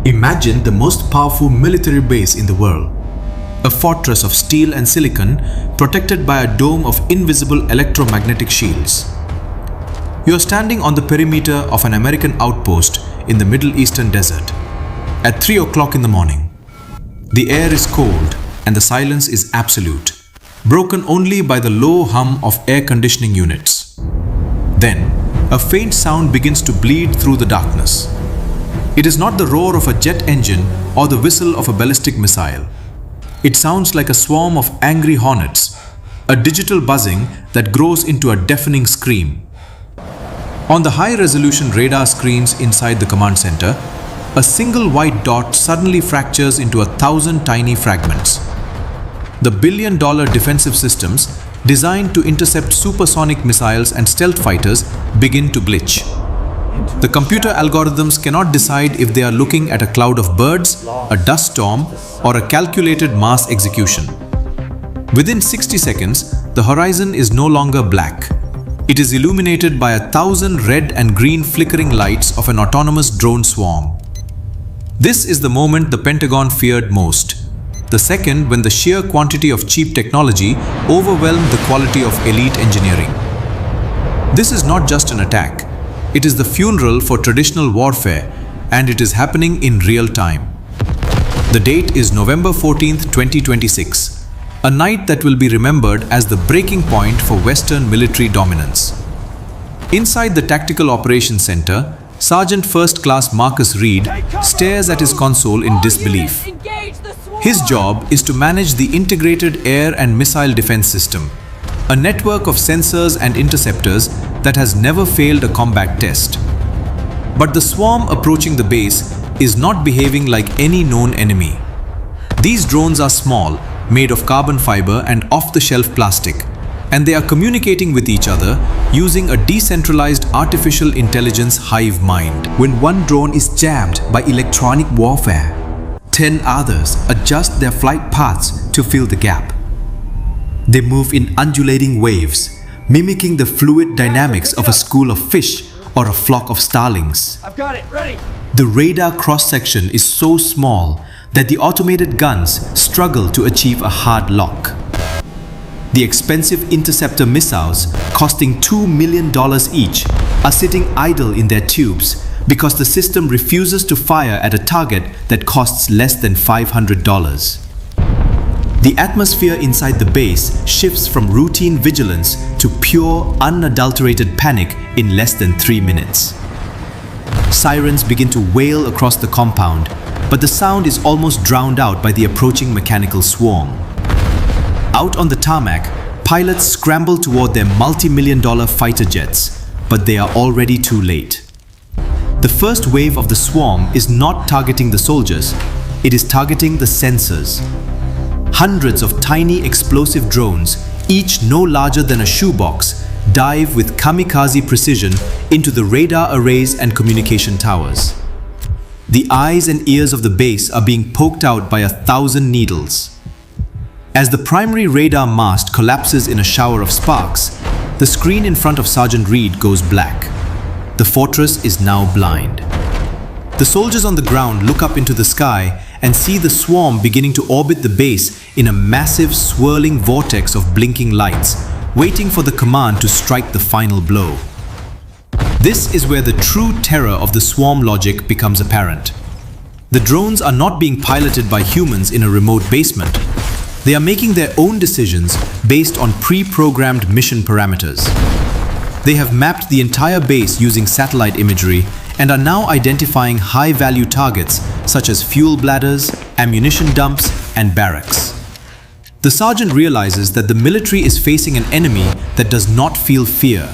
Imagine the most powerful military base in the world. A fortress of steel and silicon protected by a dome of invisible electromagnetic shields. You are standing on the perimeter of an American outpost in the Middle Eastern desert at 3 o'clock in the morning. The air is cold and the silence is absolute, broken only by the low hum of air conditioning units. Then, a faint sound begins to bleed through the darkness. It is not the roar of a jet engine or the whistle of a ballistic missile. It sounds like a swarm of angry hornets, a digital buzzing that grows into a deafening scream. On the high-resolution radar screens inside the command center, a single white dot suddenly fractures into 1,000 tiny fragments. The billion-dollar defensive systems, designed to intercept supersonic missiles and stealth fighters, begin to glitch. The computer algorithms cannot decide if they are looking at a cloud of birds, a dust storm, or a calculated mass execution. Within 60 seconds, the horizon is no longer black. It is illuminated by 1,000 red and green flickering lights of an autonomous drone swarm. This is the moment the Pentagon feared most. The second when the sheer quantity of cheap technology overwhelmed the quality of elite engineering. This is not just an attack. It is the funeral for traditional warfare, and it is happening in real time. The date is November 14th, 2026, a night that will be remembered as the breaking point for Western military dominance. Inside the Tactical Operations Center, Sergeant First Class Marcus Reed stares at his console in disbelief. His job is to manage the integrated air and missile defense system, a network of sensors and interceptors that has never failed a combat test. But the swarm approaching the base is not behaving like any known enemy. These drones are small, made of carbon fiber and off-the-shelf plastic, and they are communicating with each other using a decentralized artificial intelligence hive mind. When one drone is jammed by electronic warfare, 10 others adjust their flight paths to fill the gap. They move in undulating waves, mimicking the fluid dynamics of a school of fish or a flock of starlings. I've got it, ready! The radar cross-section is so small that the automated guns struggle to achieve a hard lock. The expensive interceptor missiles, costing $2 million each, are sitting idle in their tubes because the system refuses to fire at a target that costs less than $500. The atmosphere inside the base shifts from routine vigilance to pure, unadulterated panic in less than 3 minutes. Sirens begin to wail across the compound, but the sound is almost drowned out by the approaching mechanical swarm. Out on the tarmac, pilots scramble toward their multi-million-dollar fighter jets, but they are already too late. The first wave of the swarm is not targeting the soldiers, it is targeting the sensors. Hundreds of tiny explosive drones, each no larger than a shoebox, dive with kamikaze precision into the radar arrays and communication towers. The eyes and ears of the base are being poked out by 1,000 needles. As the primary radar mast collapses in a shower of sparks, the screen in front of Sergeant Reed goes black. The fortress is now blind. The soldiers on the ground look up into the sky and see the swarm beginning to orbit the base in a massive swirling vortex of blinking lights, waiting for the command to strike the final blow. This is where the true terror of the swarm logic becomes apparent. The drones are not being piloted by humans in a remote basement. They are making their own decisions based on pre-programmed mission parameters. They have mapped the entire base using satellite imagery and are now identifying high-value targets such as fuel bladders, ammunition dumps, and barracks. The sergeant realizes that the military is facing an enemy that does not feel fear,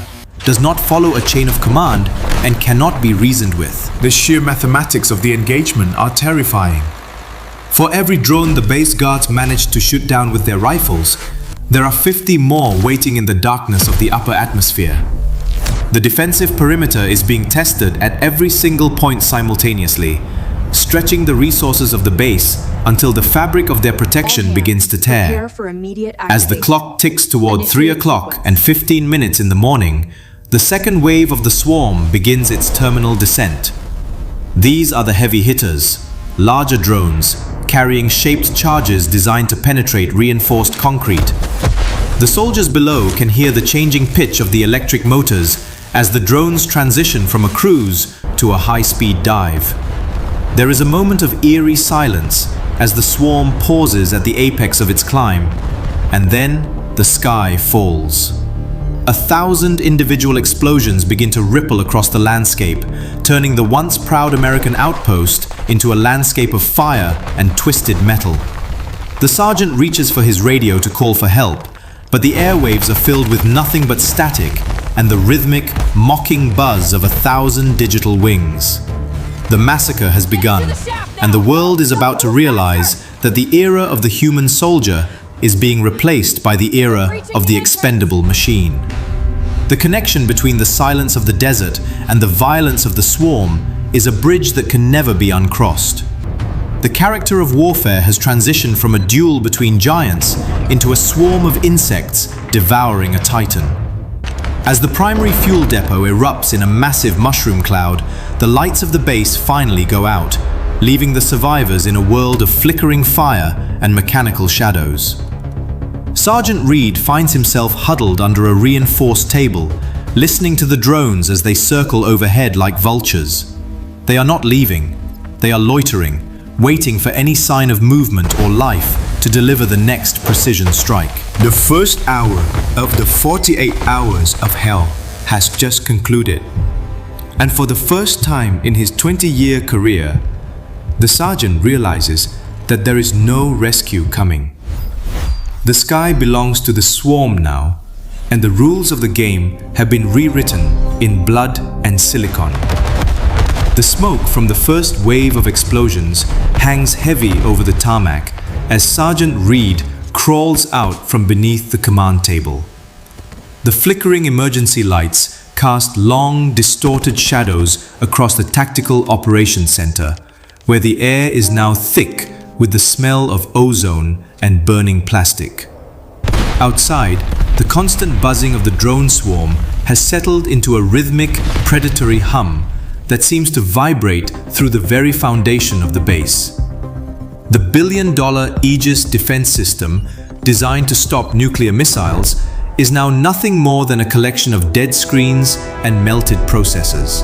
does not follow a chain of command, and cannot be reasoned with. The sheer mathematics of the engagement are terrifying. For every drone the base guards manage to shoot down with their rifles, there are 50 more waiting in the darkness of the upper atmosphere. The defensive perimeter is being tested at every single point simultaneously, stretching the resources of the base until the fabric of their protection begins to tear. As the clock ticks toward 3 o'clock and 15 minutes in the morning, the second wave of the swarm begins its terminal descent. These are the heavy hitters, larger drones, carrying shaped charges designed to penetrate reinforced concrete. The soldiers below can hear the changing pitch of the electric motors as the drones transition from a cruise to a high-speed dive. There is a moment of eerie silence as the swarm pauses at the apex of its climb, and then the sky falls. 1,000 individual explosions begin to ripple across the landscape, turning the once proud American outpost into a landscape of fire and twisted metal. The sergeant reaches for his radio to call for help, but the airwaves are filled with nothing but static and the rhythmic, mocking buzz of 1,000 digital wings. The massacre has begun, and the world is about to realize that the era of the human soldier is being replaced by the era of the expendable machine. The connection between the silence of the desert and the violence of the swarm is a bridge that can never be uncrossed. The character of warfare has transitioned from a duel between giants into a swarm of insects devouring a titan. As the primary fuel depot erupts in a massive mushroom cloud, the lights of the base finally go out, leaving the survivors in a world of flickering fire and mechanical shadows. Sergeant Reed finds himself huddled under a reinforced table, listening to the drones as they circle overhead like vultures. They are not leaving, they are loitering, waiting for any sign of movement or life to deliver the next precision strike. The first hour of the 48 hours of hell has just concluded. And for the first time in his 20-year career, the sergeant realizes that there is no rescue coming. The sky belongs to the swarm now, and the rules of the game have been rewritten in blood and silicon. The smoke from the first wave of explosions hangs heavy over the tarmac as Sergeant Reed crawls out from beneath the command table. The flickering emergency lights cast long, distorted shadows across the Tactical Operations Center, where the air is now thick with the smell of ozone and burning plastic. Outside, the constant buzzing of the drone swarm has settled into a rhythmic, predatory hum that seems to vibrate through the very foundation of the base. The billion-dollar Aegis defense system, designed to stop nuclear missiles, is now nothing more than a collection of dead screens and melted processors.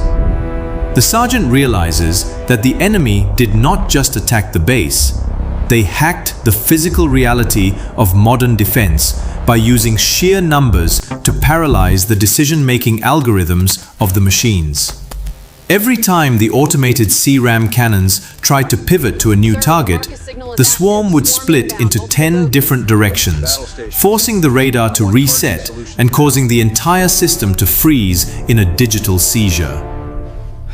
The sergeant realizes that the enemy did not just attack the base. They hacked the physical reality of modern defense by using sheer numbers to paralyze the decision-making algorithms of the machines. Every time the automated CRAM cannons tried to pivot to a new target, the swarm would split into 10 different directions, forcing the radar to reset and causing the entire system to freeze in a digital seizure.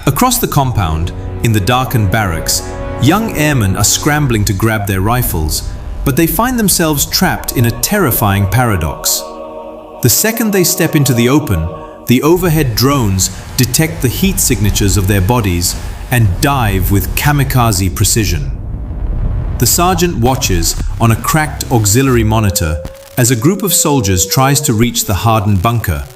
Across the compound, in the darkened barracks, young airmen are scrambling to grab their rifles, but they find themselves trapped in a terrifying paradox. The second they step into the open, the overhead drones detect the heat signatures of their bodies and dive with kamikaze precision. The sergeant watches on a cracked auxiliary monitor as a group of soldiers tries to reach the hardened bunker,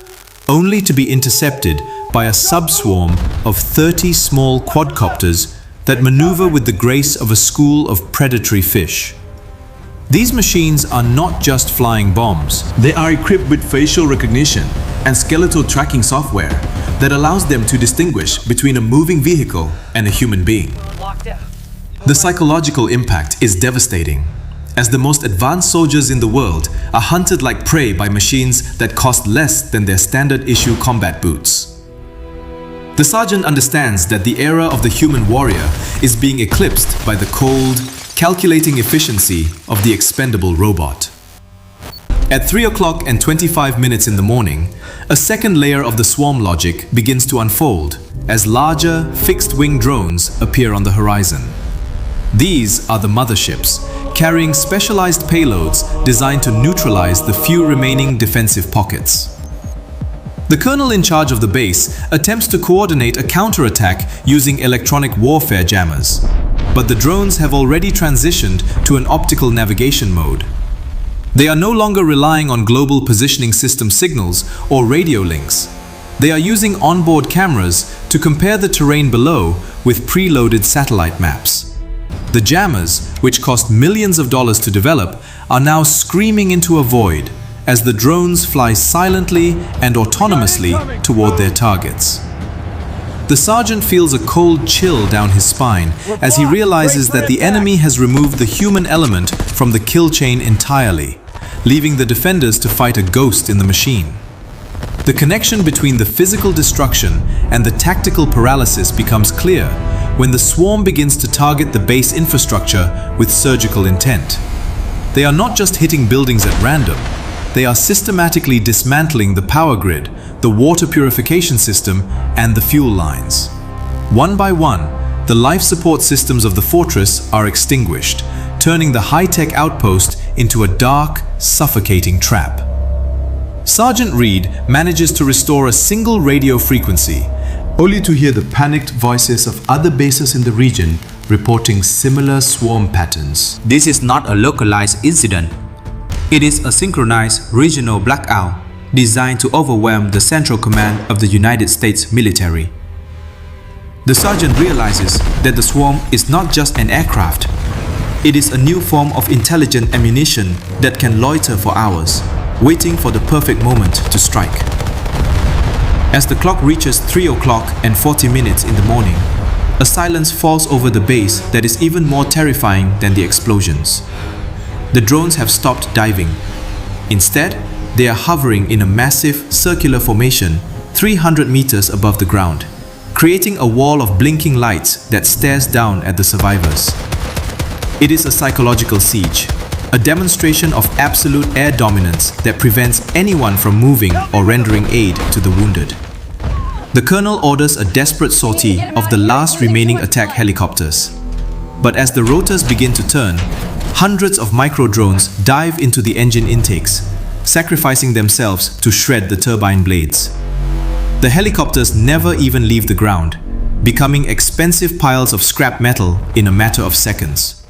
only to be intercepted by a subswarm of 30 small quadcopters that maneuver with the grace of a school of predatory fish. These machines are not just flying bombs. They are equipped with facial recognition and skeletal tracking software that allows them to distinguish between a moving vehicle and a human being. The psychological impact is devastating, as the most advanced soldiers in the world are hunted like prey by machines that cost less than their standard issue combat boots. The sergeant understands that the era of the human warrior is being eclipsed by the cold, calculating efficiency of the expendable robot. At 3:25 in the morning, a second layer of the swarm logic begins to unfold as larger, fixed-wing drones appear on the horizon. These are the motherships, carrying specialized payloads designed to neutralize the few remaining defensive pockets. The colonel in charge of the base attempts to coordinate a counterattack using electronic warfare jammers, but the drones have already transitioned to an optical navigation mode. They are no longer relying on global positioning system signals or radio links. They are using onboard cameras to compare the terrain below with preloaded satellite maps. The jammers, which cost millions of dollars to develop, are now screaming into a void as the drones fly silently and autonomously toward their targets. The sergeant feels a cold chill down his spine as he realizes that the enemy has removed the human element from the kill chain entirely, leaving the defenders to fight a ghost in the machine. The connection between the physical destruction and the tactical paralysis becomes clear when the swarm begins to target the base infrastructure with surgical intent. They are not just hitting buildings at random, they are systematically dismantling the power grid, the water purification system, and the fuel lines. One by one, the life support systems of the fortress are extinguished, turning the high-tech outpost into a dark, suffocating trap. Sergeant Reed manages to restore a single radio frequency, only to hear the panicked voices of other bases in the region reporting similar swarm patterns. This is not a localized incident. It is a synchronized regional blackout designed to overwhelm the central command of the United States military. The sergeant realizes that the swarm is not just an aircraft. It is a new form of intelligent ammunition that can loiter for hours, waiting for the perfect moment to strike. As the clock reaches 3 o'clock and 40 minutes in the morning, a silence falls over the base that is even more terrifying than the explosions. The drones have stopped diving. Instead, they are hovering in a massive circular formation 300 meters above the ground, creating a wall of blinking lights that stares down at the survivors. It is a psychological siege, a demonstration of absolute air dominance that prevents anyone from moving or rendering aid to the wounded. The colonel orders a desperate sortie of the last remaining attack helicopters. But as the rotors begin to turn, hundreds of micro-drones dive into the engine intakes, sacrificing themselves to shred the turbine blades. The helicopters never even leave the ground, becoming expensive piles of scrap metal in a matter of seconds.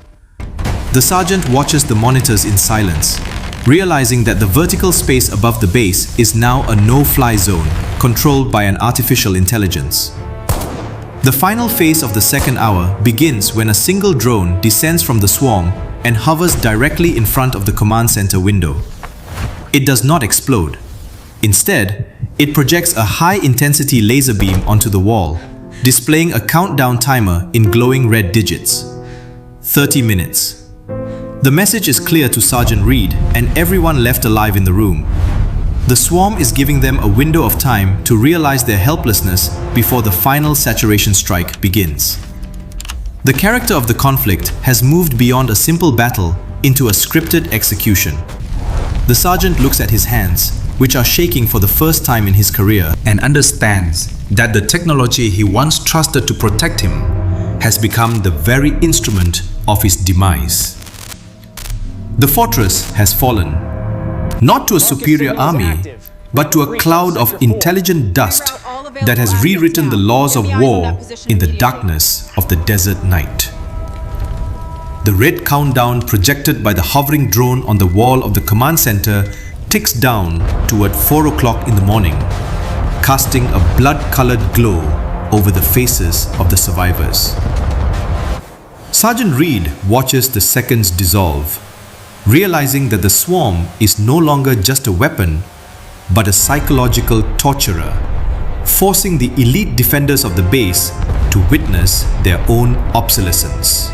The sergeant watches the monitors in silence, realizing that the vertical space above the base is now a no-fly zone controlled by an artificial intelligence. The final phase of the second hour begins when a single drone descends from the swarm and hovers directly in front of the command center window. It does not explode. Instead, it projects a high-intensity laser beam onto the wall, displaying a countdown timer in glowing red digits. 30 minutes. The message is clear to Sergeant Reed and everyone left alive in the room. The swarm is giving them a window of time to realize their helplessness before the final saturation strike begins. The character of the conflict has moved beyond a simple battle into a scripted execution. The sergeant looks at his hands, which are shaking for the first time in his career, and understands that the technology he once trusted to protect him has become the very instrument of his demise. The fortress has fallen, not to a superior army, but to a cloud of intelligent dust that has rewritten the laws of war in the darkness of the desert night. The red countdown projected by the hovering drone on the wall of the command center ticks down toward 4 o'clock in the morning, casting a blood-colored glow over the faces of the survivors. Sergeant Reed watches the seconds dissolve, realizing that the swarm is no longer just a weapon, but a psychological torturer, forcing the elite defenders of the base to witness their own obsolescence.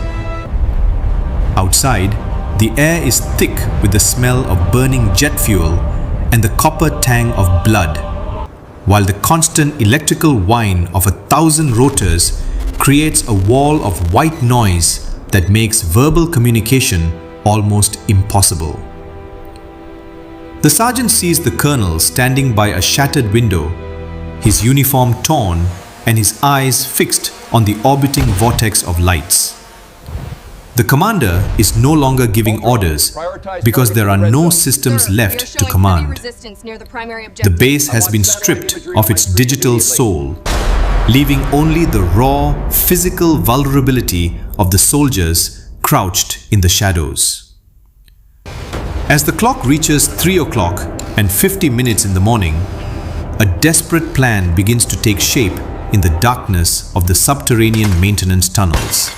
Outside, the air is thick with the smell of burning jet fuel and the copper tang of blood, while the constant electrical whine of 1,000 rotors creates a wall of white noise that makes verbal communication almost impossible. The sergeant sees the colonel standing by a shattered window, his uniform torn and his eyes fixed on the orbiting vortex of lights. The commander is no longer giving orders because there are no systems left to command. The base has been stripped of its digital soul, leaving only the raw, physical vulnerability of the soldiers crouched in the shadows. As the clock reaches 3 o'clock and 50 minutes in the morning, a desperate plan begins to take shape in the darkness of the subterranean maintenance tunnels.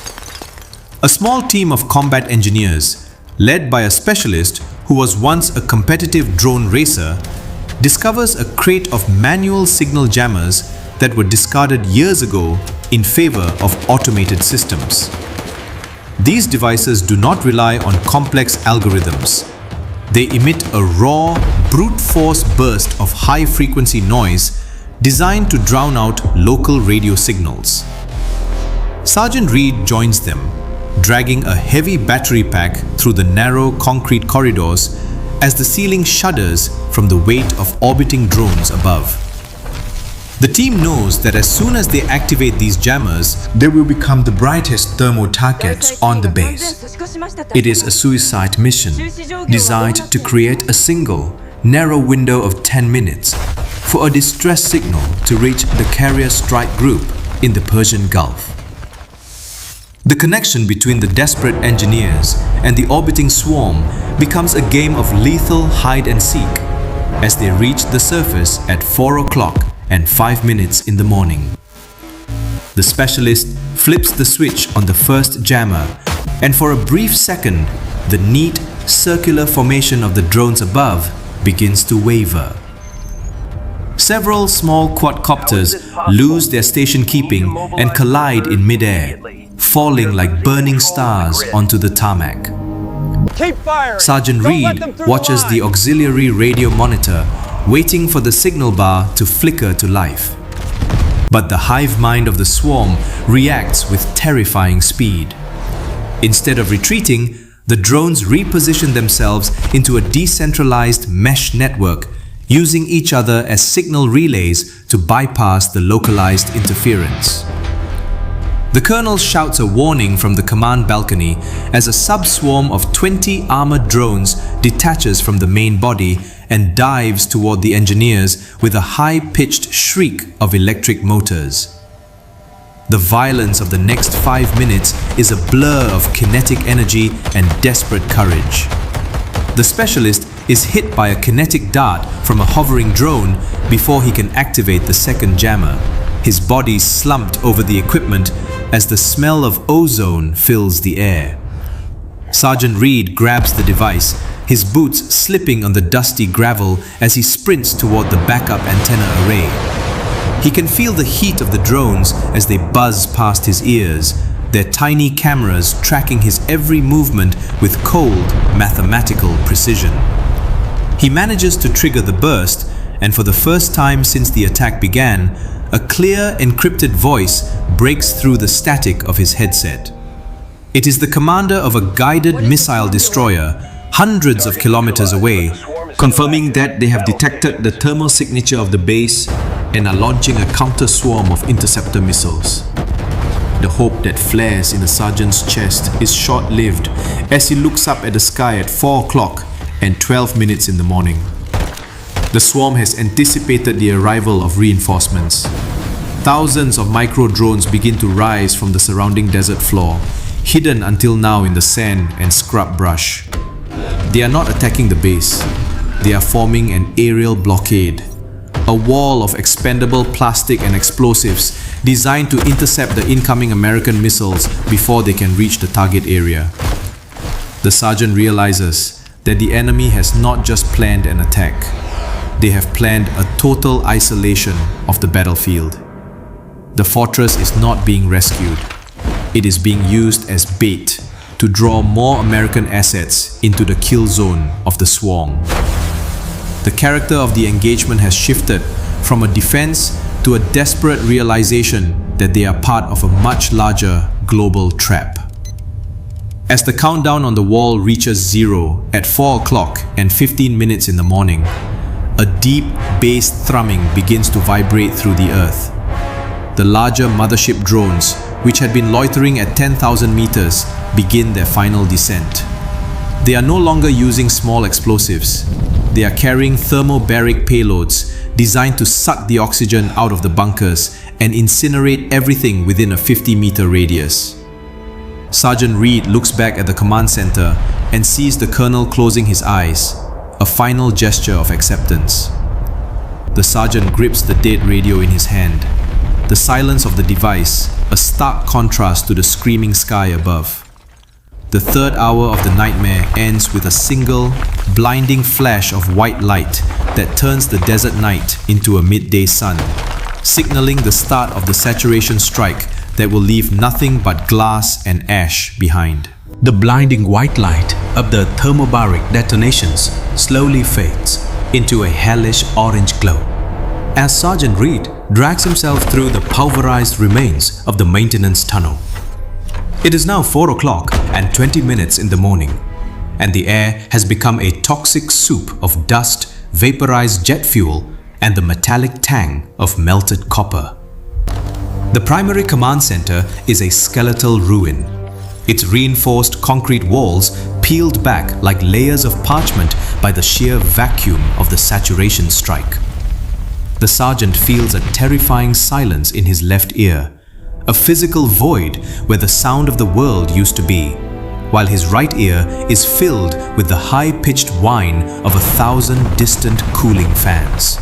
A small team of combat engineers, led by a specialist who was once a competitive drone racer, discovers a crate of manual signal jammers that were discarded years ago in favor of automated systems. These devices do not rely on complex algorithms. They emit a raw, brute force burst of high-frequency noise designed to drown out local radio signals. Sergeant Reed joins them, dragging a heavy battery pack through the narrow concrete corridors as the ceiling shudders from the weight of orbiting drones above. The team knows that as soon as they activate these jammers, they will become the brightest thermo targets on the base. It is a suicide mission designed to create a single, narrow window of 10 minutes for a distress signal to reach the carrier strike group in the Persian Gulf. The connection between the desperate engineers and the orbiting swarm becomes a game of lethal hide and seek as they reach the surface at 4 o'clock and 5 minutes in the morning. The specialist flips the switch on the first jammer, and for a brief second, the neat, circular formation of the drones above begins to waver. Several small quadcopters lose their station keeping and collide in midair, falling like burning stars onto the tarmac. Sergeant Reed watches the auxiliary radio monitor, waiting for the signal bar to flicker to life. But the hive mind of the swarm reacts with terrifying speed. Instead of retreating, the drones reposition themselves into a decentralized mesh network, using each other as signal relays to bypass the localized interference. The colonel shouts a warning from the command balcony as a sub-swarm of 20 armored drones detaches from the main body and dives toward the engineers with a high-pitched shriek of electric motors. The violence of the next 5 minutes is a blur of kinetic energy and desperate courage. The specialist is hit by a kinetic dart from a hovering drone before he can activate the second jammer. His body slumped over the equipment as the smell of ozone fills the air. Sergeant Reed grabs the device, his boots slipping on the dusty gravel as he sprints toward the backup antenna array. He can feel the heat of the drones as they buzz past his ears, their tiny cameras tracking his every movement with cold, mathematical precision. He manages to trigger the burst, and for the first time since the attack began, a clear, encrypted voice breaks through the static of his headset. It is the commander of a guided missile destroyer hundreds of kilometers away, confirming that they have detected the thermal signature of the base and are launching a counter-swarm of interceptor missiles. The hope that flares in the sergeant's chest is short-lived as he looks up at the sky at 4 o'clock and 12 minutes in the morning. The swarm has anticipated the arrival of reinforcements. Thousands of micro-drones begin to rise from the surrounding desert floor, hidden until now in the sand and scrub brush. They are not attacking the base. They are forming an aerial blockade, a wall of expendable plastic and explosives designed to intercept the incoming American missiles before they can reach the target area. The sergeant realizes that the enemy has not just planned an attack. They have planned a total isolation of the battlefield. The fortress is not being rescued. It is being used as bait to draw more American assets into the kill zone of the swarm. The character of the engagement has shifted from a defense to a desperate realization that they are part of a much larger global trap. As the countdown on the wall reaches 0 at 4 o'clock and 15 minutes in the morning, a deep bass thrumming begins to vibrate through the earth. The larger mothership drones, which had been loitering at 10,000 meters, begin their final descent. They are no longer using small explosives. They are carrying thermobaric payloads designed to suck the oxygen out of the bunkers and incinerate everything within a 50-meter radius. Sergeant Reed looks back at the command center and sees the colonel closing his eyes, a final gesture of acceptance. The sergeant grips the dead radio in his hand. The silence of the device, a stark contrast to the screaming sky above. The third hour of the nightmare ends with a single, blinding flash of white light that turns the desert night into a midday sun, signaling the start of the saturation strike that will leave nothing but glass and ash behind. The blinding white light of the thermobaric detonations slowly fades into a hellish orange glow as Sergeant Reed drags himself through the pulverized remains of the maintenance tunnel. It is now 4 o'clock and 20 minutes in the morning, and the air has become a toxic soup of dust, vaporized jet fuel, and the metallic tang of melted copper. The primary command center is a skeletal ruin, its reinforced concrete walls peeled back like layers of parchment by the sheer vacuum of the saturation strike. The sergeant feels a terrifying silence in his left ear, a physical void where the sound of the world used to be, while his right ear is filled with the high-pitched whine of 1,000 distant cooling fans.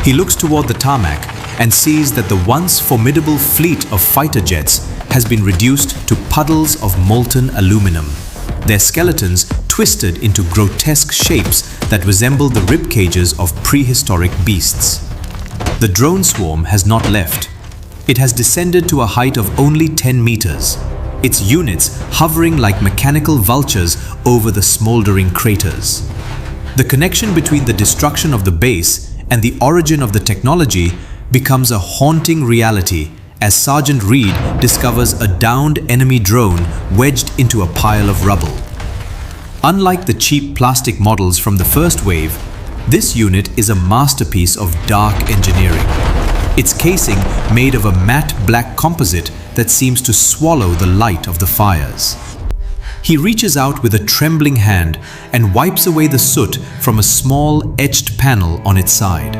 He looks toward the tarmac and sees that the once formidable fleet of fighter jets has been reduced to puddles of molten aluminum, their skeletons twisted into grotesque shapes that resemble the rib cages of prehistoric beasts. The drone swarm has not left. It has descended to a height of only 10 meters, its units hovering like mechanical vultures over the smoldering craters. The connection between the destruction of the base and the origin of the technology becomes a haunting reality as Sergeant Reed discovers a downed enemy drone wedged into a pile of rubble. Unlike the cheap plastic models from the first wave, this unit is a masterpiece of dark engineering. Its casing made of a matte black composite that seems to swallow the light of the fires. He reaches out with a trembling hand and wipes away the soot from a small etched panel on its side.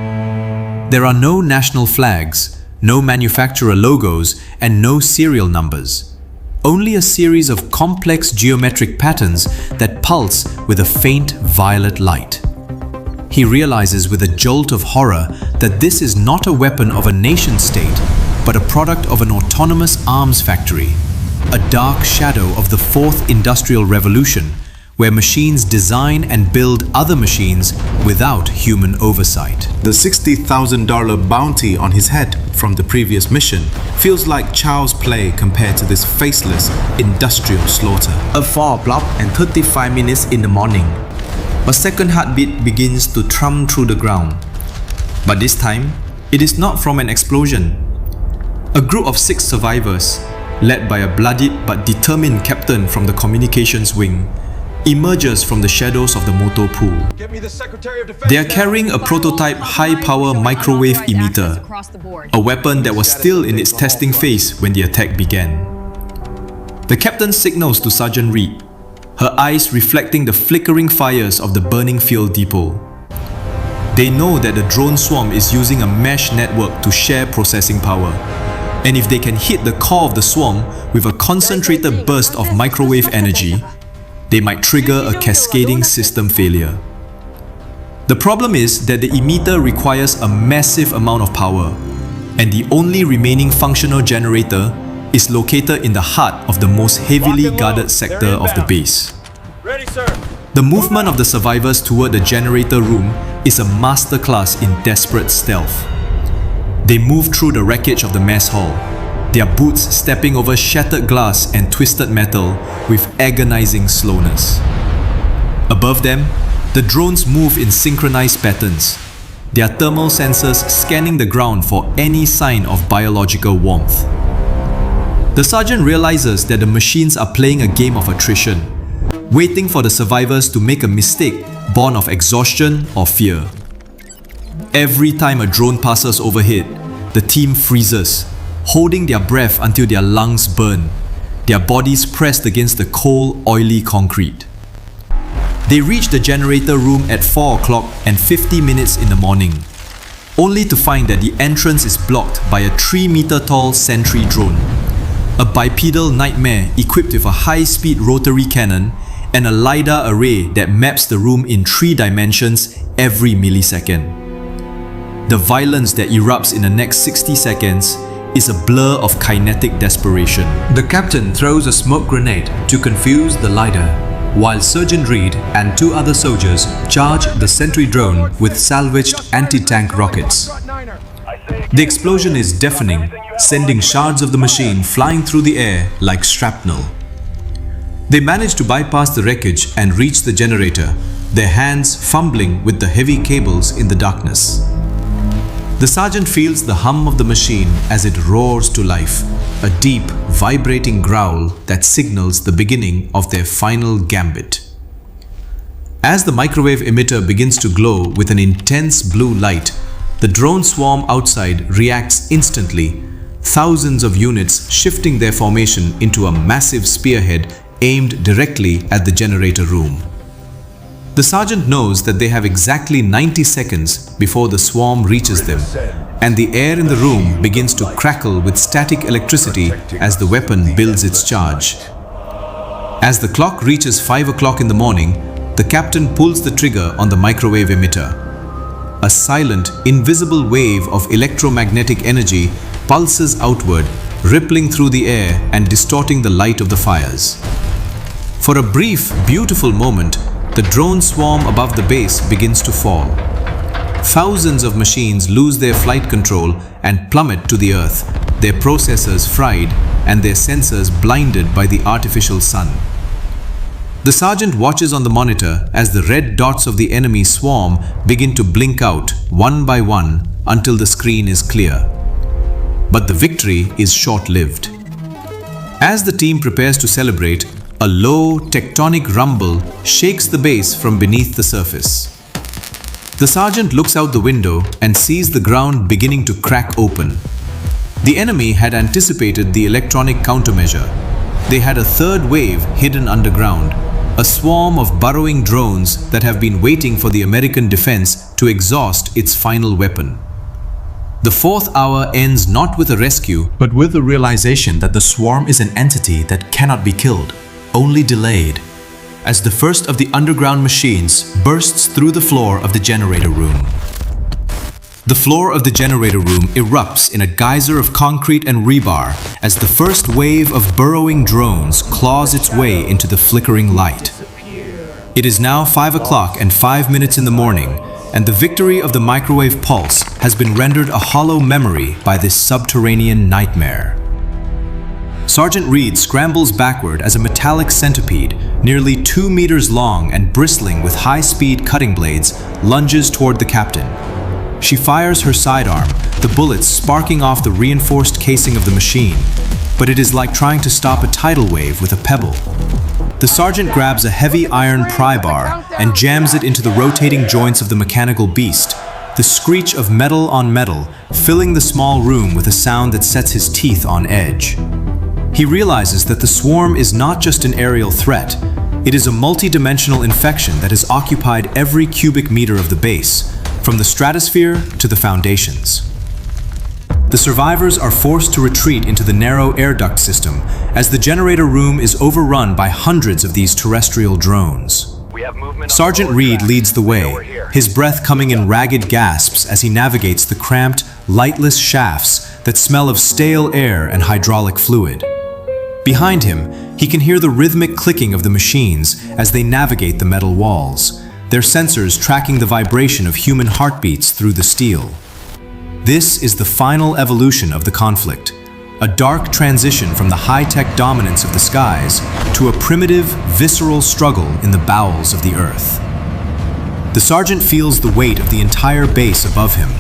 There are no national flags, no manufacturer logos, and no serial numbers. Only a series of complex geometric patterns that pulse with a faint violet light. He realizes with a jolt of horror that this is not a weapon of a nation-state, but a product of an autonomous arms factory, a dark shadow of the Fourth Industrial Revolution, where machines design and build other machines without human oversight. The $60,000 bounty on his head from the previous mission feels like child's play compared to this faceless industrial slaughter. At 4 o'clock and 35 minutes in the morning, a second heartbeat begins to thrum through the ground. But this time, it is not from an explosion. A group of 6 survivors, led by a bloodied but determined captain from the communications wing, emerges from the shadows of the motor pool. They are carrying a prototype high-power microwave emitter, a weapon that was still in its testing phase when the attack began. The captain signals to Sergeant Reed, her eyes reflecting the flickering fires of the burning fuel depot. They know that the drone swarm is using a mesh network to share processing power, and if they can hit the core of the swarm with a concentrated burst of microwave energy, they might trigger a cascading system failure. The problem is that the emitter requires a massive amount of power, and the only remaining functional generator is located in the heart of the most heavily guarded sector of the base. Ready, sir. The movement of the survivors toward the generator room is a masterclass in desperate stealth. They move through the wreckage of the mess hall, their boots stepping over shattered glass and twisted metal with agonizing slowness. Above them, the drones move in synchronized patterns, their thermal sensors scanning the ground for any sign of biological warmth. The sergeant realizes that the machines are playing a game of attrition, waiting for the survivors to make a mistake born of exhaustion or fear. Every time a drone passes overhead, the team freezes, holding their breath until their lungs burn, their bodies pressed against the cold, oily concrete. They reach the generator room at 4 o'clock and 50 minutes in the morning, only to find that the entrance is blocked by a 3-meter-tall sentry drone, a bipedal nightmare equipped with a high-speed rotary cannon and a LiDAR array that maps the room in 3 dimensions every millisecond. The violence that erupts in the next 60 seconds is a blur of kinetic desperation. The captain throws a smoke grenade to confuse the lighter, while Sergeant Reed and 2 other soldiers charge the sentry drone with salvaged anti-tank rockets. The explosion is deafening, sending shards of the machine flying through the air like shrapnel. They manage to bypass the wreckage and reach the generator, their hands fumbling with the heavy cables in the darkness. The sergeant feels the hum of the machine as it roars to life, a deep, vibrating growl that signals the beginning of their final gambit. As the microwave emitter begins to glow with an intense blue light, the drone swarm outside reacts instantly, thousands of units shifting their formation into a massive spearhead aimed directly at the generator room. The sergeant knows that they have exactly 90 seconds before the swarm reaches them, and the air in the room begins to crackle with static electricity as the weapon builds its charge. As the clock reaches 5 o'clock in the morning, the captain pulls the trigger on the microwave emitter. A silent, invisible wave of electromagnetic energy pulses outward, rippling through the air and distorting the light of the fires. For a brief, beautiful moment, the drone swarm above the base begins to fall. Thousands of machines lose their flight control and plummet to the earth, their processors fried and their sensors blinded by the artificial sun. The sergeant watches on the monitor as the red dots of the enemy swarm begin to blink out one by one until the screen is clear. But the victory is short-lived. As the team prepares to celebrate, a low, tectonic rumble shakes the base from beneath the surface. The sergeant looks out the window and sees the ground beginning to crack open. The enemy had anticipated the electronic countermeasure. They had a third wave hidden underground, a swarm of burrowing drones that have been waiting for the American defense to exhaust its final weapon. The 4th hour ends not with a rescue, but with the realization that the swarm is an entity that cannot be killed, only delayed, as the first of the underground machines bursts through the floor of the generator room. The floor of the generator room erupts in a geyser of concrete and rebar as the first wave of burrowing drones claws its way into the flickering light. It is now 5 o'clock and 5 minutes in the morning, and the victory of the microwave pulse has been rendered a hollow memory by this subterranean nightmare. Sergeant Reed scrambles backward as a metallic centipede, nearly 2 meters long and bristling with high-speed cutting blades, lunges toward the captain. She fires her sidearm, the bullets sparking off the reinforced casing of the machine, but it is like trying to stop a tidal wave with a pebble. The sergeant grabs a heavy iron pry bar and jams it into the rotating joints of the mechanical beast, the screech of metal on metal filling the small room with a sound that sets his teeth on edge. He realizes that the swarm is not just an aerial threat, it is a multi-dimensional infection that has occupied every cubic meter of the base, from the stratosphere to the foundations. The survivors are forced to retreat into the narrow air duct system as the generator room is overrun by hundreds of these terrestrial drones. Sergeant Reed leads the way, his breath coming in ragged gasps as he navigates the cramped, lightless shafts that smell of stale air and hydraulic fluid. Behind him, he can hear the rhythmic clicking of the machines as they navigate the metal walls, their sensors tracking the vibration of human heartbeats through the steel. This is the final evolution of the conflict, a dark transition from the high-tech dominance of the skies to a primitive, visceral struggle in the bowels of the earth. The sergeant feels the weight of the entire base above him,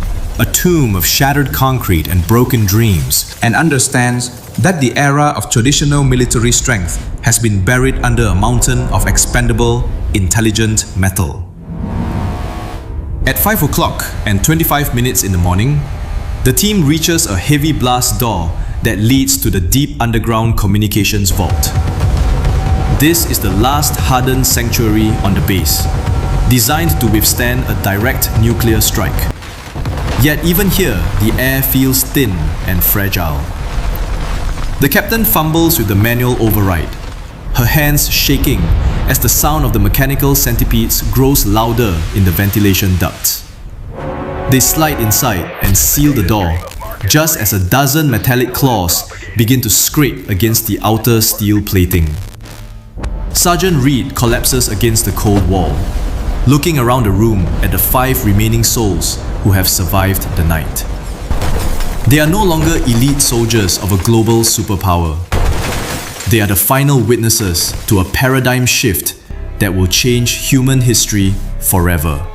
a tomb of shattered concrete and broken dreams, and understands that the era of traditional military strength has been buried under a mountain of expendable, intelligent metal. At 5 o'clock and 25 minutes in the morning, the team reaches a heavy blast door that leads to the deep underground communications vault. This is the last hardened sanctuary on the base, designed to withstand a direct nuclear strike. Yet even here, the air feels thin and fragile. The captain fumbles with the manual override, her hands shaking as the sound of the mechanical centipedes grows louder in the ventilation ducts. They slide inside and seal the door, just as a dozen metallic claws begin to scrape against the outer steel plating. Sergeant Reed collapses against the cold wall, looking around the room at the 5 remaining souls who have survived the night. They are no longer elite soldiers of a global superpower. They are the final witnesses to a paradigm shift that will change human history forever.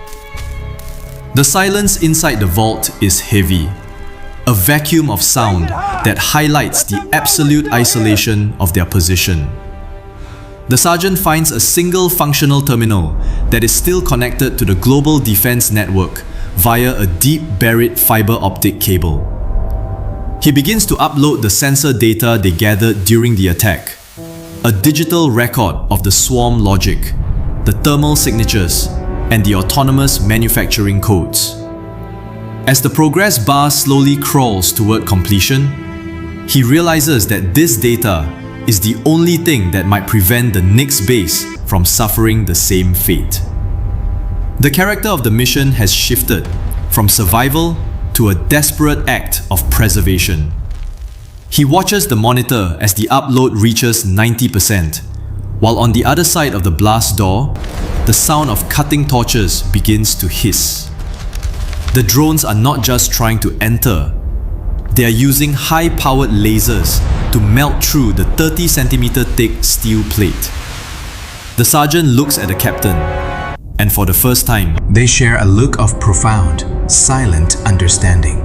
The silence inside the vault is heavy, a vacuum of sound that highlights the absolute isolation of their position. The sergeant finds a single functional terminal that is still connected to the global defense network via a deep buried fiber optic cable. He begins to upload the sensor data they gathered during the attack, a digital record of the swarm logic, the thermal signatures, and the autonomous manufacturing codes. As the progress bar slowly crawls toward completion, he realizes that this data is the only thing that might prevent the next base from suffering the same fate. The character of the mission has shifted from survival to a desperate act of preservation. He watches the monitor as the upload reaches 90%, while on the other side of the blast door, the sound of cutting torches begins to hiss. The drones are not just trying to enter, they are using high-powered lasers to melt through the 30cm thick steel plate. The sergeant looks at the captain, and for the first time, They share a look of profound, silent understanding.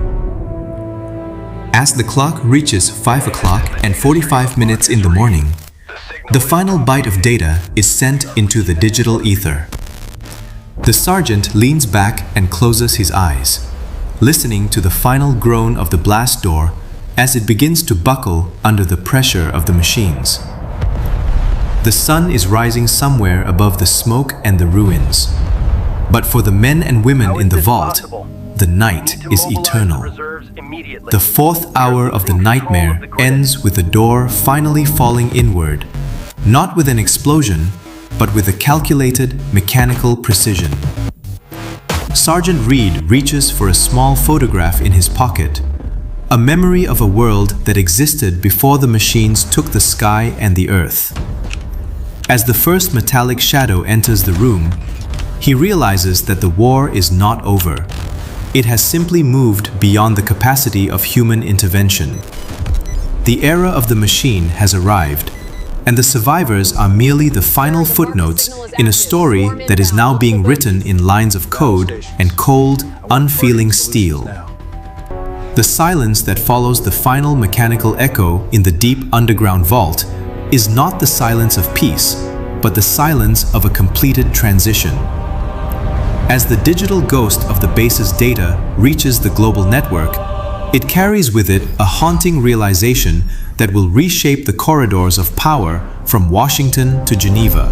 As the clock reaches 5 o'clock and 45 minutes in the morning, the final byte of data is sent into the digital ether. The sergeant leans back and closes his eyes, listening to the final groan of the blast door as it begins to buckle under the pressure of the machines. The sun is rising somewhere above the smoke and the ruins. But for the men and women in the vault, the night is eternal. The 4th hour of the nightmare ends with the door finally falling inward, not with an explosion, but with a calculated mechanical precision. Sergeant Reed reaches for a small photograph in his pocket, a memory of a world that existed before the machines took the sky and the earth. As the first metallic shadow enters the room, he realizes that the war is not over. It has simply moved beyond the capacity of human intervention. The era of the machine has arrived, and the survivors are merely the final footnotes in a story that is now being written in lines of code and cold, unfeeling steel. The silence that follows the final mechanical echo in the deep underground vault is not the silence of peace, but the silence of a completed transition. As the digital ghost of the base's data reaches the global network, it carries with it a haunting realization that will reshape the corridors of power from Washington to Geneva.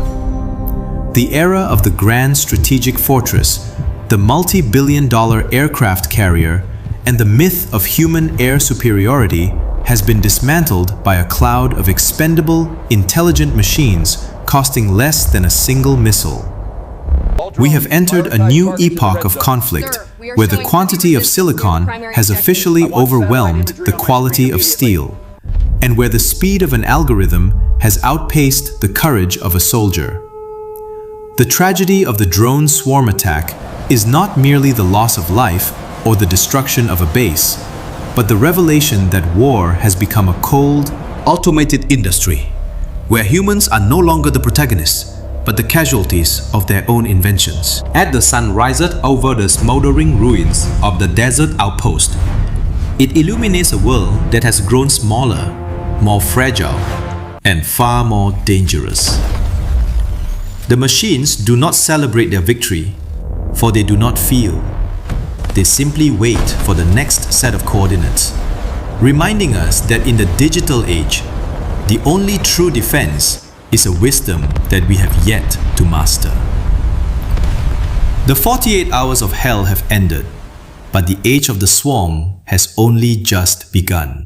The era of the grand strategic fortress, the multi-billion-dollar aircraft carrier, and the myth of human air superiority has been dismantled by a cloud of expendable, intelligent machines costing less than a single missile. We have entered a new epoch of conflict, where the quantity of silicon has officially overwhelmed the quality of steel, and where the speed of an algorithm has outpaced the courage of a soldier. The tragedy of the drone swarm attack is not merely the loss of life or the destruction of a base, but the revelation that war has become a cold, automated industry, where humans are no longer the protagonists, but the casualties of their own inventions. As the sun rises over the smoldering ruins of the desert outpost, it illuminates a world that has grown smaller, more fragile, and far more dangerous. The machines do not celebrate their victory, for they do not feel. They simply wait for the next set of coordinates, reminding us that in the digital age, the only true defense is a wisdom that we have yet to master. The 48 hours of hell have ended, but the age of the swarm has only just begun.